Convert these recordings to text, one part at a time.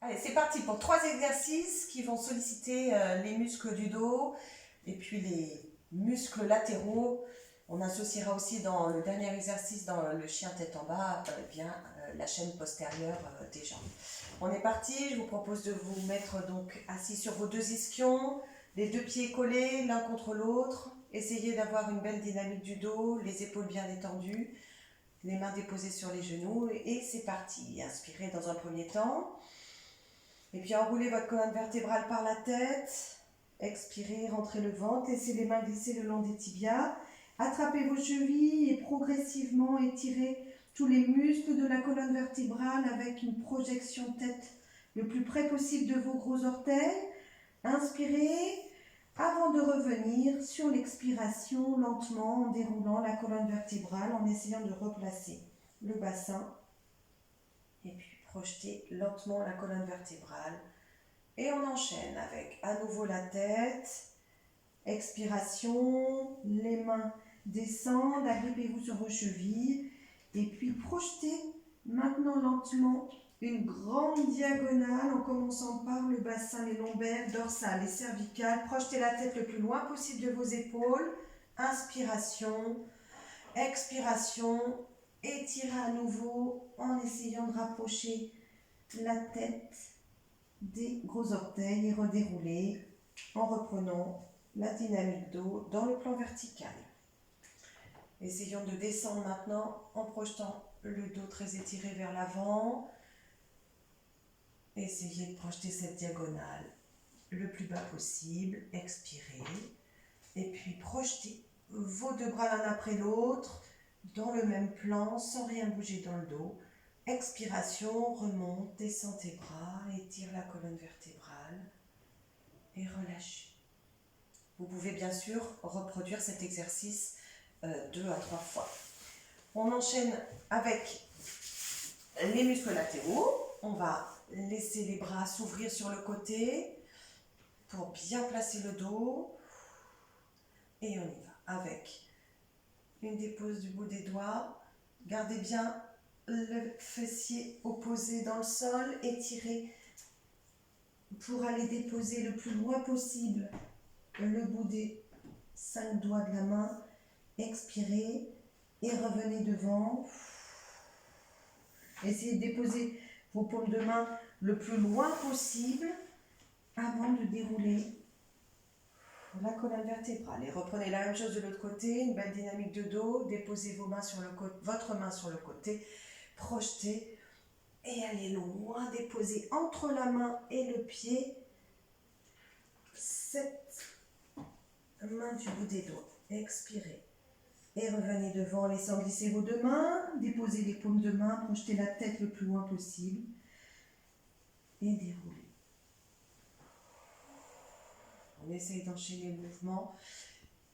Allez, c'est parti pour 3 exercices qui vont solliciter les muscles du dos et puis les muscles latéraux. On associera aussi dans le dernier exercice, dans le chien tête en bas, la chaîne postérieure des jambes. On est parti, je vous propose de vous mettre donc assis sur vos deux ischions, les deux pieds collés l'un contre l'autre. Essayez d'avoir une belle dynamique du dos, les épaules bien détendues, les mains déposées sur les genoux et c'est parti. Inspirez dans un premier temps. Et puis enroulez votre colonne vertébrale par la tête. Expirez, rentrez le ventre, laissez les mains glisser le long des tibias. Attrapez vos chevilles et progressivement étirez tous les muscles de la colonne vertébrale avec une projection tête le plus près possible de vos gros orteils. Inspirez avant de revenir sur l'expiration lentement en déroulant la colonne vertébrale en essayant de replacer le bassin. Et puis projetez lentement la colonne vertébrale. Et on enchaîne avec à nouveau la tête. Expiration, les mains descendent, agrippez-vous sur vos chevilles. Et puis projetez maintenant lentement une grande diagonale en commençant par le bassin, les lombaires, dorsales et cervicales. Projetez la tête le plus loin possible de vos épaules. Inspiration, expiration. Étirez à nouveau en essayant de rapprocher la tête des gros orteils et redérouler en reprenant la dynamique dos dans le plan vertical. Essayons de descendre maintenant en projetant le dos très étiré vers l'avant. Essayez de projeter cette diagonale le plus bas possible. Expirez. Et puis projetez vos deux bras l'un après l'autre dans le même plan, sans rien bouger dans le dos. Expiration, remonte, descend tes bras, étire la colonne vertébrale et relâchez. Vous pouvez bien sûr reproduire cet exercice 2 à 3 fois. On enchaîne avec les muscles latéraux. On va laisser les bras s'ouvrir sur le côté pour bien placer le dos. Et on y va avec une dépose du bout des doigts. Gardez bien le fessier opposé dans le sol. Étirez pour aller déposer le plus loin possible le bout des 5 doigts de la main. Expirez et revenez devant. Essayez de déposer vos paumes de main le plus loin possible avant de dérouler la colonne vertébrale. Et reprenez la même chose de l'autre côté, une belle dynamique de dos. Déposez vos mains sur votre main sur le côté, projetez et allez loin. Déposez entre la main et le pied cette main du bout des doigts. Expirez. Et revenez devant, laissant glisser vos deux mains. Déposez les paumes de main, projetez la tête le plus loin possible. Et déroulez. On essaye d'enchaîner le mouvement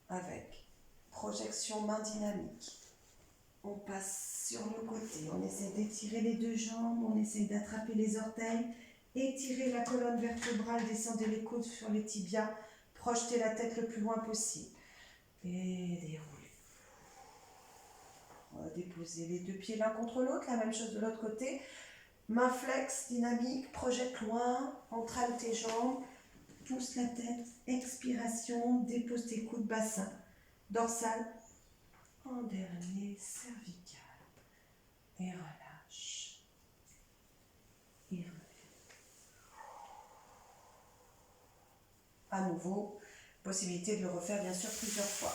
avec projection main dynamique. On passe sur le côté, on essaie d'étirer les deux jambes, on essaie d'attraper les orteils. Étirez la colonne vertébrale, descendez les coudes sur les tibias. Projetez la tête le plus loin possible. Et déroulez. Déposez les deux pieds l'un contre l'autre, la même chose de l'autre côté. Main flex, dynamique, projette loin, entraîne tes jambes, pousse la tête, expiration, dépose tes coudes, bassin, dorsal, en dernier, cervical, et relâche, et reviens. À nouveau, possibilité de le refaire bien sûr plusieurs fois.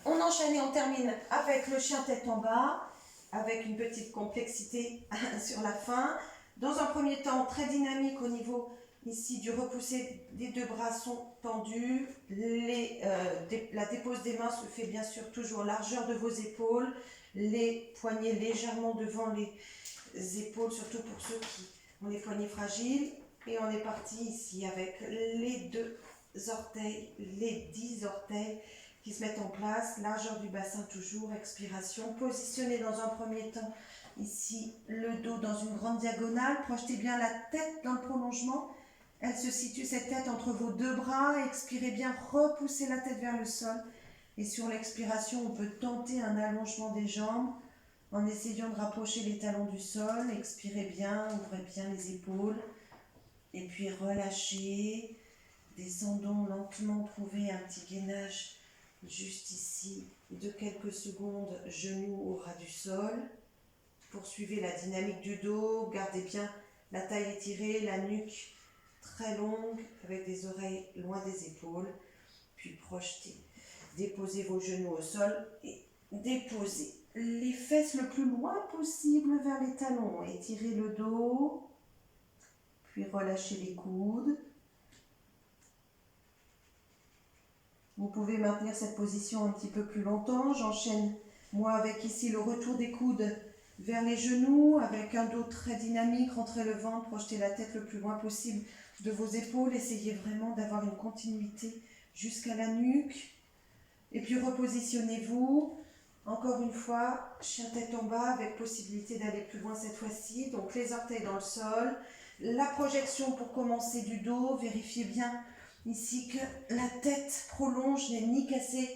On enchaîne et on termine avec le chien tête en bas, avec une petite complexité sur la fin. Dans un premier temps, très dynamique au niveau ici du repoussé, les deux bras sont tendus. La dépose des mains se fait bien sûr toujours largeur de vos épaules, les poignets légèrement devant les épaules, surtout pour ceux qui ont les poignets fragiles. Et on est parti ici avec les deux orteils, les 10 orteils qui se mettent en place, largeur du bassin toujours, expiration. Positionnez dans un premier temps ici le dos dans une grande diagonale, projetez bien la tête dans le prolongement, elle se situe cette tête entre vos deux bras, expirez bien, repoussez la tête vers le sol et sur l'expiration on peut tenter un allongement des jambes en essayant de rapprocher les talons du sol. Expirez bien, ouvrez bien les épaules. Et puis relâchez. Descendons lentement, trouvez un petit gainage juste ici de quelques secondes, genoux au ras du sol. Poursuivez la dynamique du dos, gardez bien la taille étirée, la nuque très longue avec des oreilles loin des épaules. Puis projetez, déposez vos genoux au sol et déposez les fesses le plus loin possible vers les talons. Étirez le dos, puis relâchez les coudes. Vous pouvez maintenir cette position un petit peu plus longtemps. J'enchaîne, moi, avec ici le retour des coudes vers les genoux, avec un dos très dynamique. Rentrez le ventre, projetez la tête le plus loin possible de vos épaules. Essayez vraiment d'avoir une continuité jusqu'à la nuque. Et puis repositionnez-vous. Encore une fois, chien tête en bas avec possibilité d'aller plus loin cette fois-ci. Donc les orteils dans le sol. La projection pour commencer du dos. Vérifiez bien ici que la tête prolonge, n'est ni cassée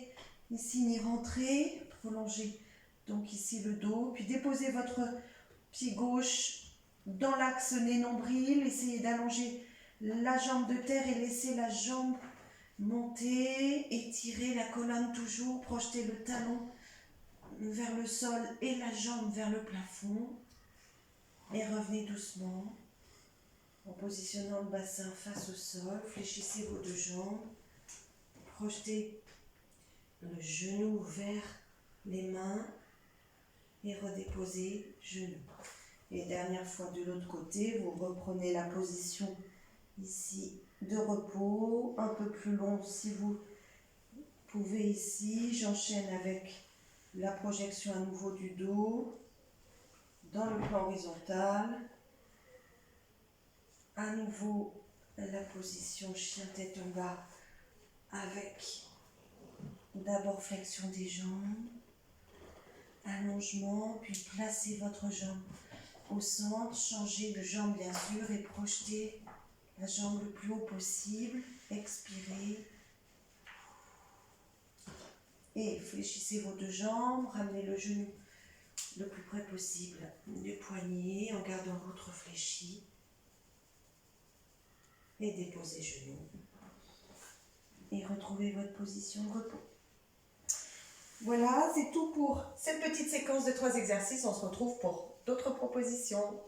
ici ni rentrée. Prolongez donc ici le dos. Puis déposez votre pied gauche dans l'axe nez-nombril. Essayez d'allonger la jambe de terre et laissez la jambe monter. Étirez la colonne toujours. Projetez le talon vers le sol et la jambe vers le plafond. Et revenez doucement en positionnant le bassin face au sol. Fléchissez vos deux jambes. Projetez le genou vers les mains et redéposez genou. Et dernière fois de l'autre côté, vous reprenez la position ici de repos, un peu plus long si vous pouvez ici. J'enchaîne avec la projection à nouveau du dos dans le plan horizontal. À nouveau la position chien tête en bas avec d'abord flexion des jambes, allongement, puis placez votre jambe au centre, changez de jambe bien sûr et projetez la jambe le plus haut possible, expirez et fléchissez vos deux jambes, ramenez le genou le plus près possible du poignet en gardant l'autre fléchi et déposez genoux et retrouvez votre position de repos. Voilà, c'est tout pour cette petite séquence de 3 exercices. On se retrouve pour d'autres propositions.